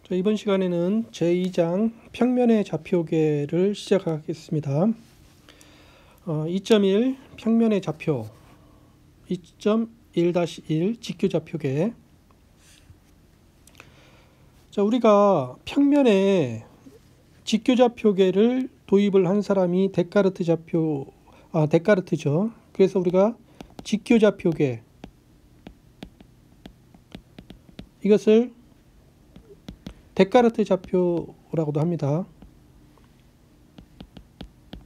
자, 이번 시간에는 제2장 평면의 좌표계를 시작하겠습니다. 2.1 평면의 좌표 2.1-1 직교좌표계. 자, 우리가 평면에 직교좌표계를 도입을 한 사람이 데카르트죠. 그래서 우리가 직교좌표계, 이것을 데카르트 좌표라고도 합니다.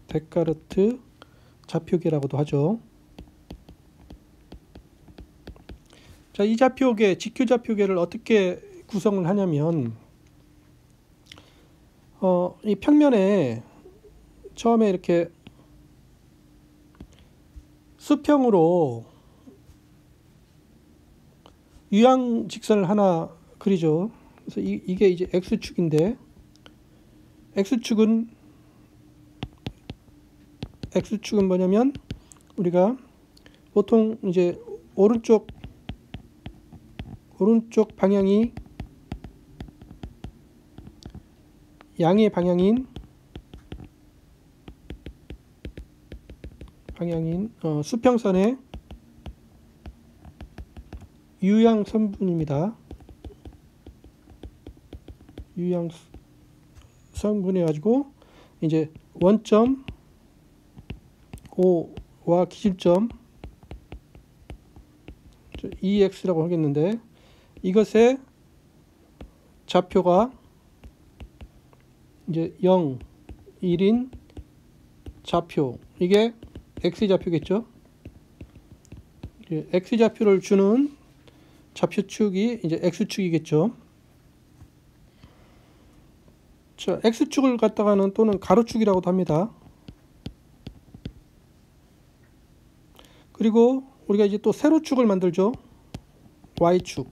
데카르트 좌표계라고도 하죠. 자, 이 좌표계, 직교좌표계를 어떻게 구성을 하냐면, 이 평면에 처음에 이렇게 수평으로 유향 직선을 하나 그리죠. 그래서 이게 이제 X축인데, X축은 뭐냐면, 우리가 보통 이제 오른쪽 방향이 양의 방향인 수평선의 유향선분입니다. 유향선분해 가지고 이제 원점 O와 기준점 EX라고 하겠는데, 이것의 좌표가 이제 0, 1인 좌표, 이게 X좌표겠죠. X좌표를 주는 좌표축이 이제 X축이겠죠. 자, X축을 갖다가는 또는 가로축이라고도 합니다. 그리고 우리가 이제 또 세로축을 만들죠. Y축.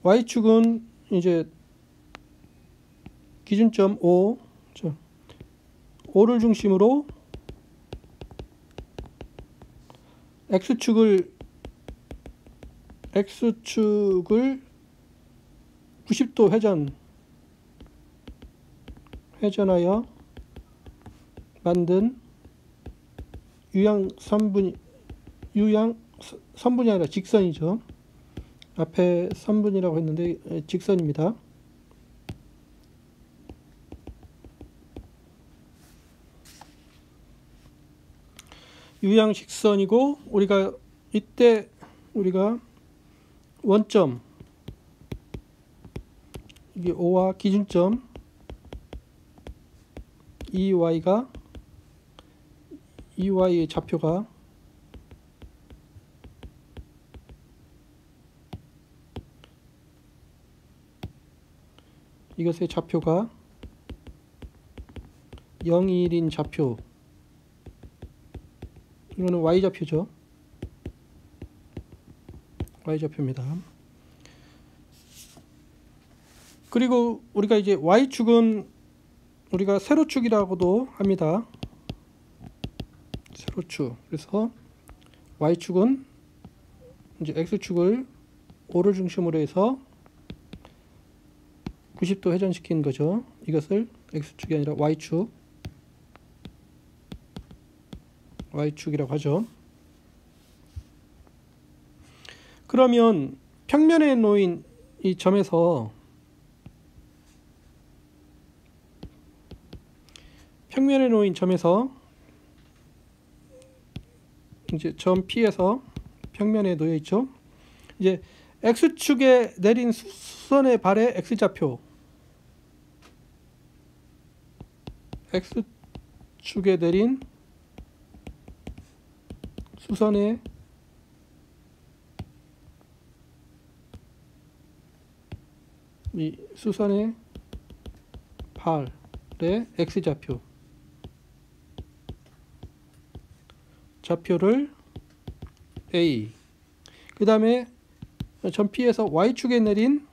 Y축은 이제 기준점 O, O를 중심으로 X축을 90도 회전하여 만든 유향선분이 아니라 직선이죠. 앞에 선분이라고 했는데 직선입니다. 유향직선이고, 이때 우리가 원점, 이게 O와 기준점 EY의 좌표가 이것의 좌표가 0, 1인 좌표, 이거는 Y좌표죠. Y좌표입니다. 그리고 우리가 이제 Y축은 우리가 세로축이라고도 합니다. 세로축. 그래서 Y축은 이제 X축을 O를 중심으로 해서 90도 회전시킨 거죠. 이것을 X축이 아니라 Y축이라고 하죠. 그러면 평면에 놓인 이 점에서 이제 점 P에서 평면에 놓여 있죠. 이제 X축에 내린 수선의 발의 X좌표, X축에 내린 수선의 발의 X좌표, 좌표를 A, 그 다음에 점 P에서 Y축에 내린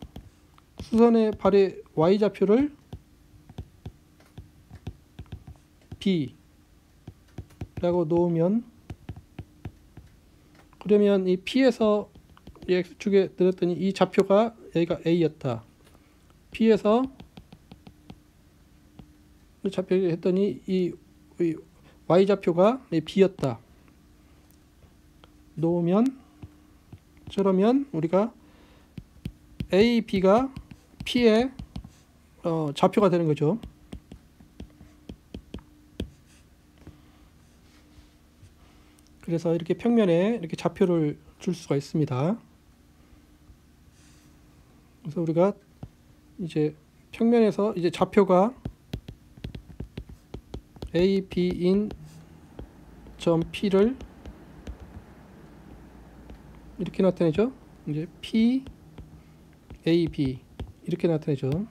수선의 발의 Y좌표를 B 라고 놓으면, 그러면 이 P에서 이 x축에 내렸더니 이 좌표가 여기가 a였다. P에서 좌표 했더니 이 y좌표가 b였다. 놓으면, 저러면 우리가 a, b가 P의 좌표가 되는 거죠. 그래서 이렇게 평면에 이렇게 좌표를 줄 수가 있습니다. 그래서 우리가 이제 평면에서 이제 좌표가 A, B인 점 P를 이렇게 나타내죠. 이제 P, A, B 이렇게 나타내죠.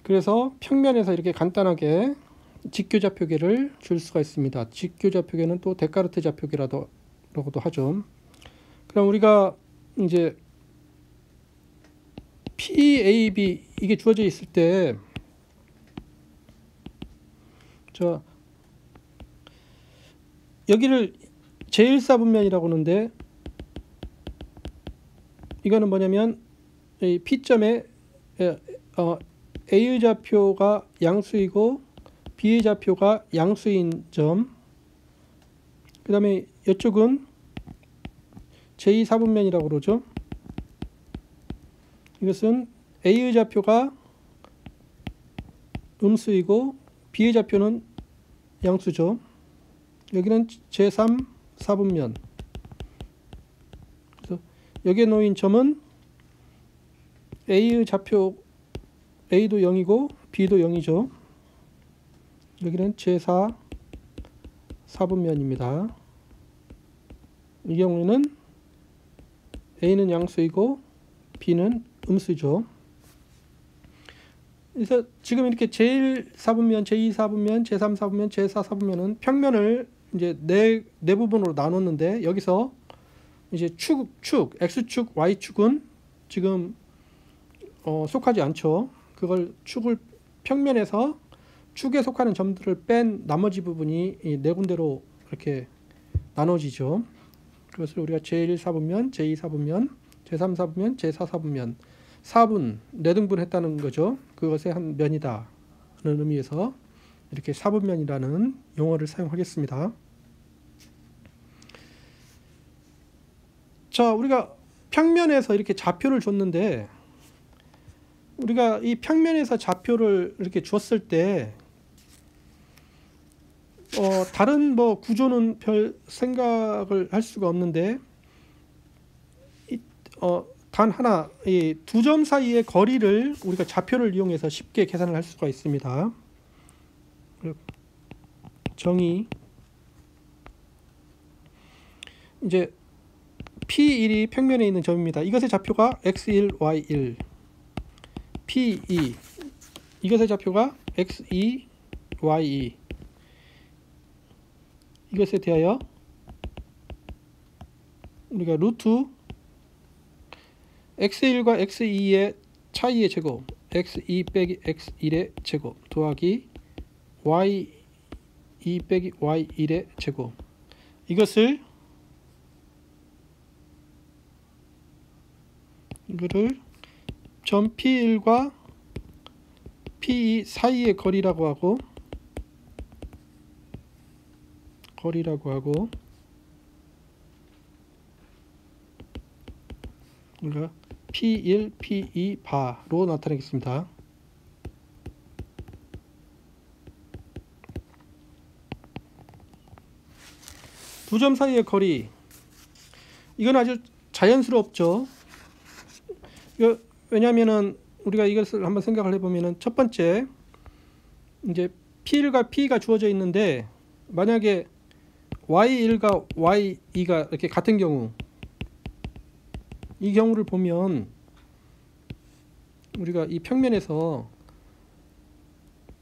그래서 평면에서 이렇게 간단하게 직교좌표계를 줄 수가 있습니다. 직교좌표계는 또 데카르트 좌표계라고도 하죠. 그럼 우리가 이제 PAB 이게 주어져 있을 때, 자 여기를 제1사분면이라고 하는데, 이거는 뭐냐면 이 P점에 A의 좌표가 양수이고 B의 좌표가 양수인 점, 그 다음에 이쪽은 제2사분면이라고 그러죠. 이것은 A의 좌표가 음수이고 B의 좌표는 양수죠. 여기는 제3사분면. 그래서 여기에 놓인 점은 A의 좌표 A도 0이고 B도 0이죠. 여기는 제4사분면입니다. 이 경우에는 A는 양수이고 B는 음수죠. 그래서 지금 이렇게 제1사분면, 제2사분면, 제3사분면, 제4사분면은 평면을 이제 네 부분으로 나눴는데, 여기서 이제 X축, Y축은 지금 속하지 않죠. 그걸 축을 평면에서 축에 속하는 점들을 뺀 나머지 부분이 이 네 군데로 이렇게 나눠지죠. 그것을 우리가 제1사분면, 제2사분면, 제3사분면, 제4사분면, 4분, 4등분 했다는 거죠. 그것의 한 면이다 하는 의미에서 이렇게 사분면이라는 용어를 사용하겠습니다. 자, 우리가 평면에서 이렇게 좌표를 줬는데, 우리가 이 평면에서 좌표를 이렇게 줬을 때 다른 뭐 구조는 별 생각을 할 수가 없는데, 단 하나, 이 두 점 사이의 거리를 우리가 좌표를 이용해서 쉽게 계산을 할 수가 있습니다. 정의, 이제 P1이 평면에 있는 점입니다. 이것의 좌표가 X1, Y1. P2, 이것의 좌표가 X2, Y2. 이것에 대하여 우리가 루트 X1과 X2의 차이의 제곱, X2 빼기 X1의 제곱 더하기 Y2 빼기 Y1의 제곱, 이거를 점 P1과 P2 사이의 거리라고 하고, 우리가 P1, P2 바로 나타내겠습니다. 두 점 사이의 거리, 이건 아주 자연스럽죠. 왜냐하면은 우리가 이것을 한번 생각을 해보면은, 첫 번째 이제 P1과 P가 주어져 있는데, 만약에 Y1과 Y2가 이렇게 같은 경우, 이 경우를 보면 우리가 이 평면에서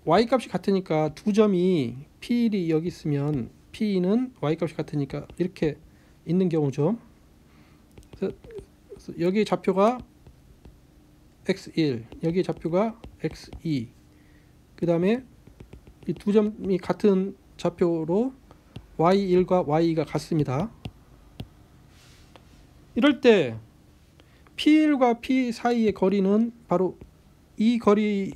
Y 값이 같으니까 두 점이 P1이 여기 있으면 P2는 Y 값이 같으니까 이렇게 있는 경우죠. 그래서 여기 좌표가 X1, 여기 좌표가 X2, 그 다음에 이 두 점이 같은 좌표로 y1과 y2가 같습니다. 이럴 때 P1과 P 사이의 거리는 바로 이 거리,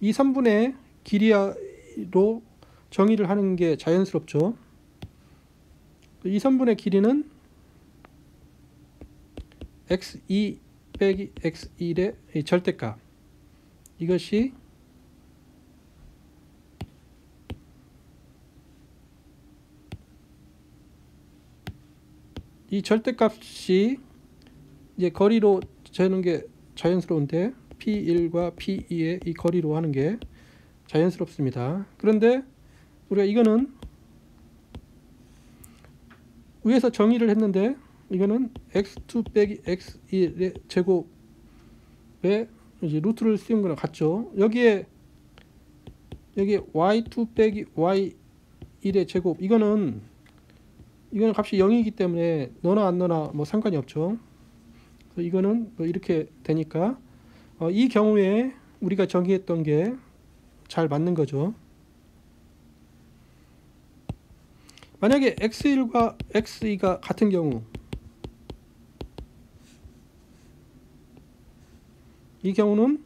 이 선분의 길이로 정의를 하는 게 자연스럽죠. 이 선분의 길이는 x2 빼기 x1의 절대값, 이것이 이 절대값이 이제 거리로 재는 게 자연스러운데 P1과 P2의 이 거리로 하는 게 자연스럽습니다. 그런데 우리가 이거는 위에서 정의를 했는데 이거는 x2 빼기 x1의 제곱에 이제 루트를 씌운 거랑 같죠. 여기에 y2 빼기 y1의 제곱, 이거는 값이 0이기 때문에 넣어나 안 넣어나 뭐 상관이 없죠. 그래서 이거는 뭐 이렇게 되니까 이 경우에 우리가 정의했던 게 잘 맞는 거죠. 만약에 x1과 x2가 같은 경우, 이 경우는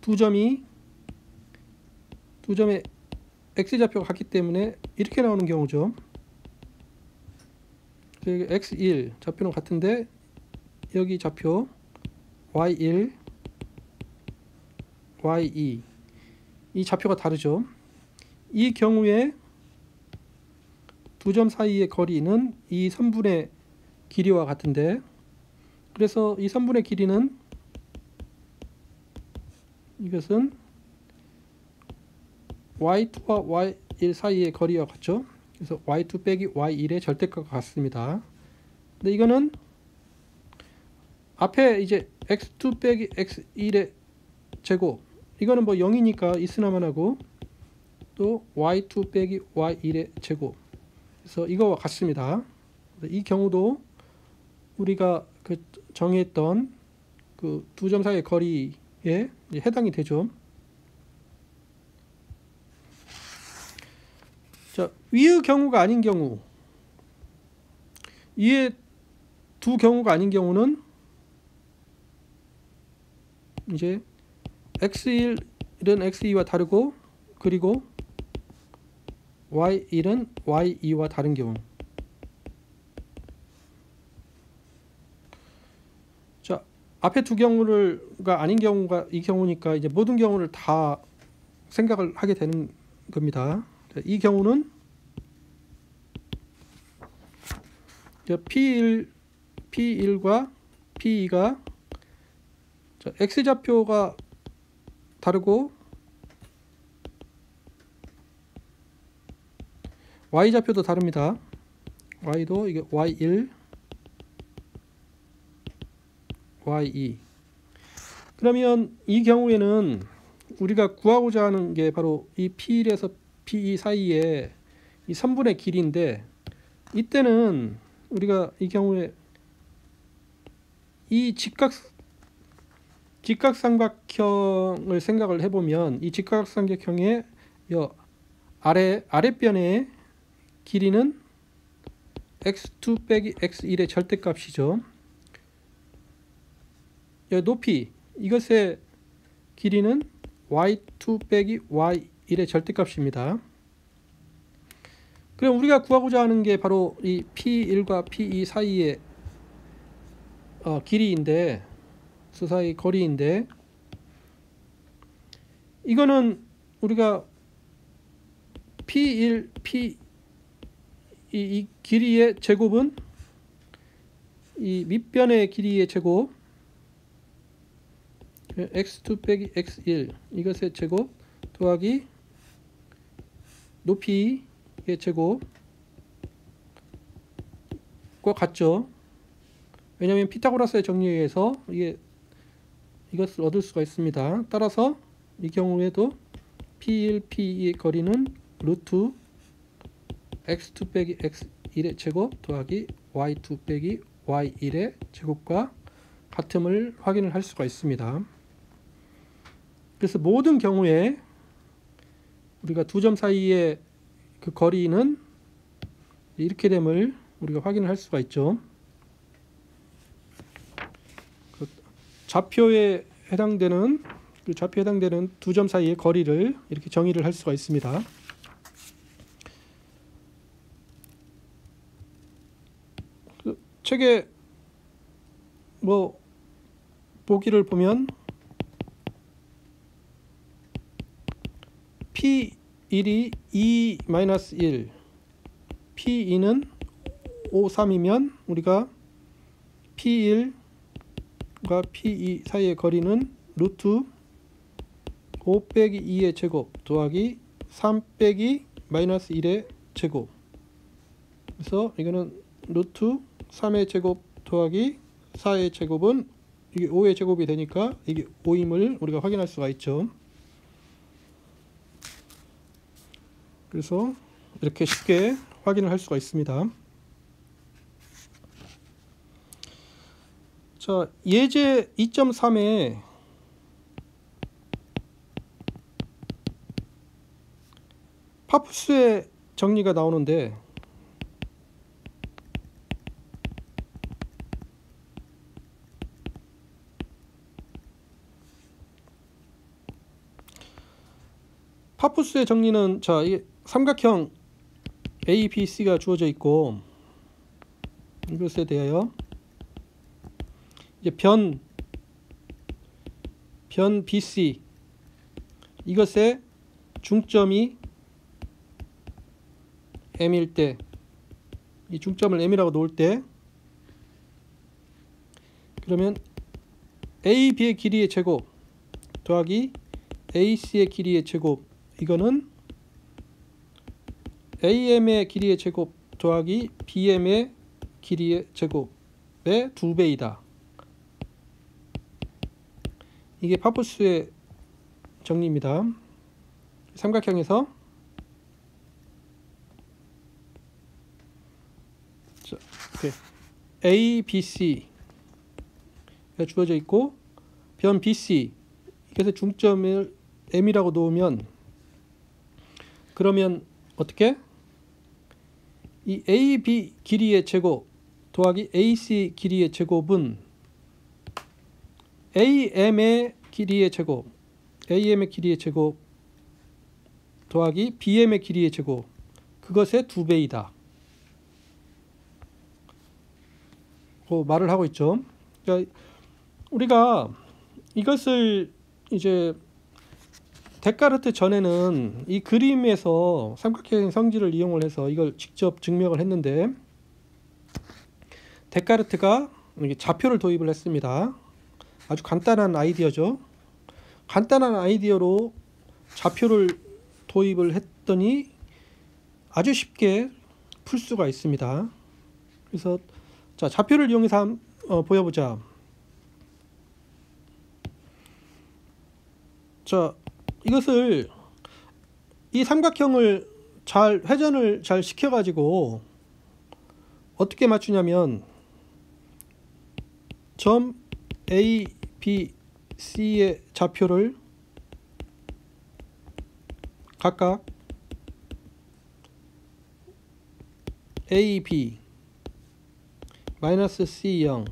두 점의 x좌표가 같기 때문에 이렇게 나오는 경우죠. x1 좌표는 같은데 여기 좌표 y1, y2 이 좌표가 다르죠. 이 경우에 두 점 사이의 거리는 이 선분의 길이와 같은데, 그래서 이 선분의 길이는 이것은 y2와 y1 사이의 거리와 같죠. 그래서 y2 빼기 y1의 절대값과 같습니다. 근데 이거는 앞에 이제 x2 빼기 x1의 제곱, 이거는 뭐 0이니까 있으나만 하고, 또 y2 빼기 y1의 제곱, 그래서 이거와 같습니다. 이 경우도 우리가 그 정했던 그 두 점 사이의 거리에 해당이 되죠. 자, 위의 경우가 아닌 경우, 위의 두 경우가 아닌 경우는 이제 x1은 x2와 다르고, 그리고 y1은 y2와 다른 경우. 자, 앞에 두 경우가 아닌 경우가 이 경우니까 이제 모든 경우를 다 생각을 하게 되는 겁니다. 자, 이 경우는 P1과 P2가 x좌표가 다르고 y좌표도 다릅니다. y도 이게 y1, y2. 그러면 이 경우에는 우리가 구하고자 하는 게 바로 이 P1에서 P2 사이에 이 선분의 길이인데, 이때는 우리가 이 경우에 이 직각삼각형을 생각을 해보면, 이 직각삼각형의 아랫변의 길이는 x2 빼기 x1의 절대값이죠. 높이, 이것의 길이는 y2 빼기 y1의 절대값입니다. 그럼 우리가 구하고자 하는 게 바로 이 P1과 P2 사이의 길이인데, 그 사이 거리인데, 이거는 우리가 P1, 이 길이의 제곱은 이 밑변의 길이의 제곱, x2 빼기 x1 이것의 제곱 더하기 높이의 제곱과 같죠. 왜냐하면 피타고라스의 정리에 의해서 이것을 얻을 수가 있습니다. 따라서 이 경우에도 P1, P2의 거리는 루트 x2 빼기 x1의 제곱 더하기 y2 빼기 y1의 제곱과 같음을 확인을 할 수가 있습니다. 그래서 모든 경우에 우리가 두 점 사이의 그 거리는 이렇게 됨을 우리가 확인을 할 수가 있죠. 그 좌표에 해당되는 두 점 사이의 거리를 이렇게 정의를 할 수가 있습니다. 그 책에 뭐 보기를 보면 P1이 2-1, P2는 5, 3이면 우리가 P1과 P2 사이의 거리는 루트 5 빼기 2의 제곱 더하기 3 빼기 마이너스 1의 제곱. 그래서 이거는 루트 3의 제곱 더하기 4의 제곱은 이게 5의 제곱이 되니까 이게 5임을 우리가 확인할 수가 있죠. 그래서 이렇게 쉽게 확인을 할 수가 있습니다. 자, 예제 2.3에 파푸스의 정리가 나오는데 파푸스의 정리는 자, 이 삼각형 ABC가 주어져 있고 이것에 대하여 이제 변 BC 이것의 중점이 M일 때, 이 중점을 M이라고 놓을 때 그러면 AB의 길이의 제곱 더하기 AC의 길이의 제곱, 이거는 AM의 길이의 제곱 더하기 BM의 길이의 제곱의 2배이다. 이게 파푸스의 정리입니다. 삼각형에서 ABC가 주어져 있고 변 BC 이것의 중점을 M이라고 놓으면 그러면 어떻게? 이 AB 길이의 제곱 더하기 AC 길이의 제곱은 AM의 길이의 제곱 더하기 BM의 길이의 제곱 그것의 2배이다. 말을 하고 있죠. 그러니까 우리가 이것을 이제 데카르트 전에는 이 그림에서 삼각형 성질을 이용을 해서 이걸 직접 증명을 했는데 데카르트가 좌표를 도입을 했습니다. 아주 간단한 아이디어죠. 간단한 아이디어로 좌표를 도입을 했더니 아주 쉽게 풀 수가 있습니다. 그래서 자, 좌표를 이용해서 보여보자. 자, 이것을 이 삼각형을 잘 회전을 잘 시켜가지고 어떻게 맞추냐면 점 A, B, C의 좌표를 각각 A, B 마이너스 C0,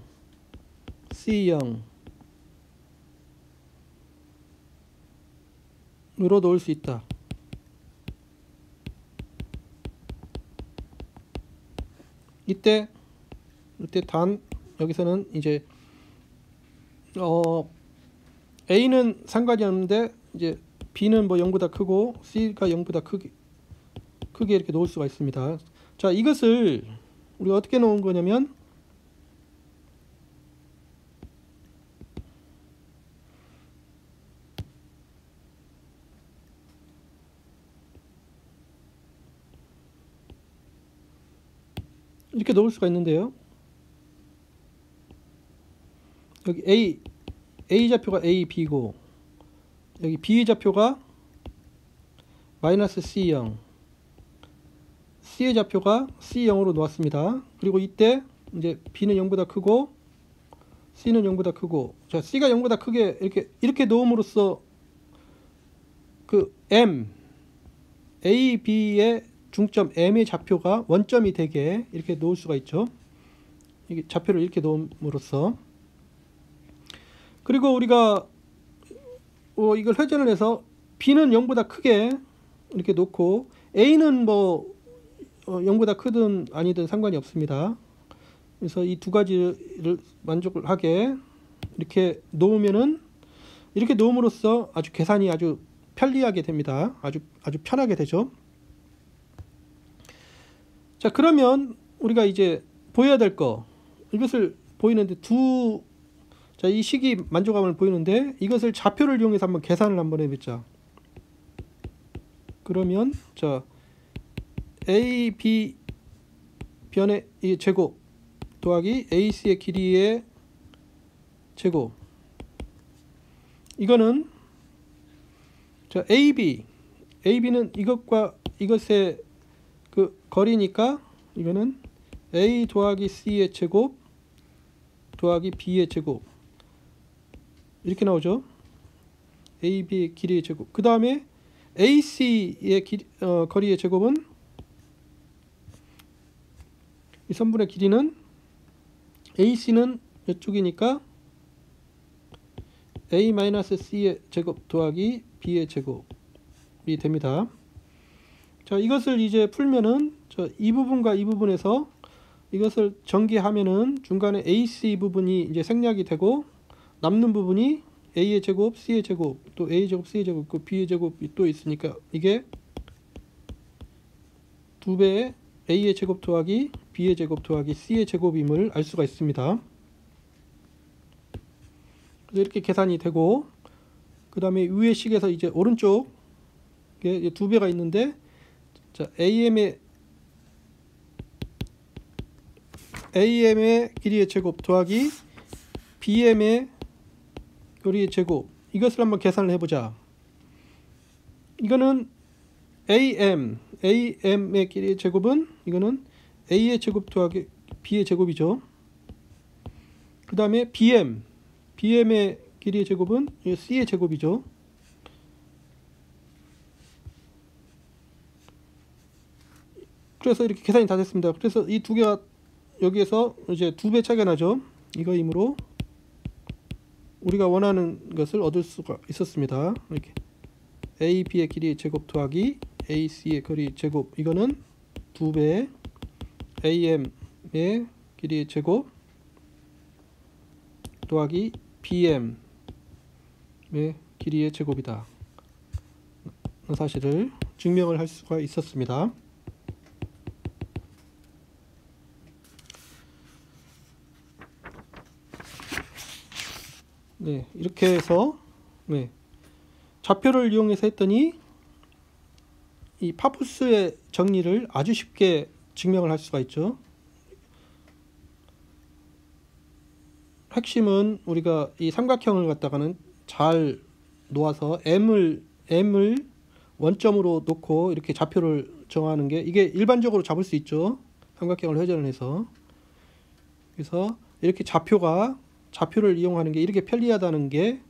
C0 으로 놓을 수 있다. 이때 단 여기서는 이제 A는 상관이 없는데 이제 B는 뭐 0보다 크고 C가 0보다 크게 이렇게 놓을 수가 있습니다. 자, 이것을 우리가 어떻게 놓은 거냐면 이렇게 놓을 수가 있는데요. 여기 A 좌표가 A, B고 여기 B 좌표가 마이너스 C0, C의 좌표가 C0으로 놓았습니다. 그리고 이때 이제 B는 0보다 크고 C는 0보다 크고 자, C가 0보다 크게 이렇게 놓음으로써 그 M, A, B의 중점 M의 좌표가 원점이 되게 이렇게 놓을 수가 있죠. 이게 좌표를 이렇게 놓음으로써. 그리고 우리가 이걸 회전을 해서 B는 0보다 크게 이렇게 놓고 A는 뭐 0보다 크든 아니든 상관이 없습니다. 그래서 이 두 가지를 만족을 하게 이렇게 놓으면은, 이렇게 놓음으로써 아주 계산이 아주 편리하게 됩니다. 아주 편하게 되죠. 자, 그러면 우리가 이제 보여야 될 거, 이것을 보이는데 이 식이 만족함을 보이는데 이것을 좌표를 이용해서 한번 계산을 한번 해보자. 그러면 자, A, B 변의 제곱 더하기 AC의 길이의 제곱, 이거는 자, AB는 이것과 이것의 그 거리니까 이거는 A 더하기 C의 제곱 더하기 B의 제곱 이렇게 나오죠. AB의 길이의 제곱. 그 다음에 AC의 거리의 제곱은, 이 선분의 길이는 AC는 이쪽이니까 A-C의 제곱 더하기 B의 제곱이 됩니다. 자, 이것을 이제 풀면은 이 부분과 이 부분에서 이것을 전개하면은 중간에 AC 부분이 이제 생략이 되고 남는 부분이 A의 제곱, C의 제곱, 또 A의 제곱, C의 제곱, 그 B의 제곱이 또 있으니까 이게 2배의 A의 제곱 더하기 B의 제곱 더하기 C의 제곱임을 알 수가 있습니다. 그래서 이렇게 계산이 되고, 그 다음에 위의 식에서 이제 오른쪽에 2배가 있는데, 자, AM의 길이의 제곱 더하기 BM의 거리의 제곱, 이것을 한번 계산을 해보자. 이거는 AM의 길이의 제곱은 이거는 A의 제곱 더하기 B의 제곱이죠. 그 다음에 BM의 길이의 제곱은 C의 제곱이죠. 그래서 이렇게 계산이 다 됐습니다. 그래서 이 두 개가 여기에서 이제 2배 차이가 나죠. 이거이므로 우리가 원하는 것을 얻을 수가 있었습니다. 이렇게 AB의 길이의 제곱 더하기 AC의 거리 제곱, 이거는 2배 AM의 길이의 제곱 더하기 BM의 길이의 제곱이다 사실을 증명을 할 수가 있었습니다. 네, 이렇게 해서 좌표를 이용해서 했더니 이 파푸스의 정리를 아주 쉽게 증명을 할 수가 있죠. 핵심은 우리가 이 삼각형을 갖다가는 잘 놓아서 M을 원점으로 놓고 이렇게 좌표를 정하는 게, 이게 일반적으로 잡을 수 있죠. 삼각형을 회전을 해서. 그래서 이렇게 좌표를 이용하는 게 이렇게 편리하다는 게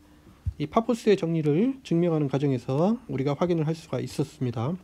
이 파푸스의 정리를 증명하는 과정에서 우리가 확인을 할 수가 있었습니다.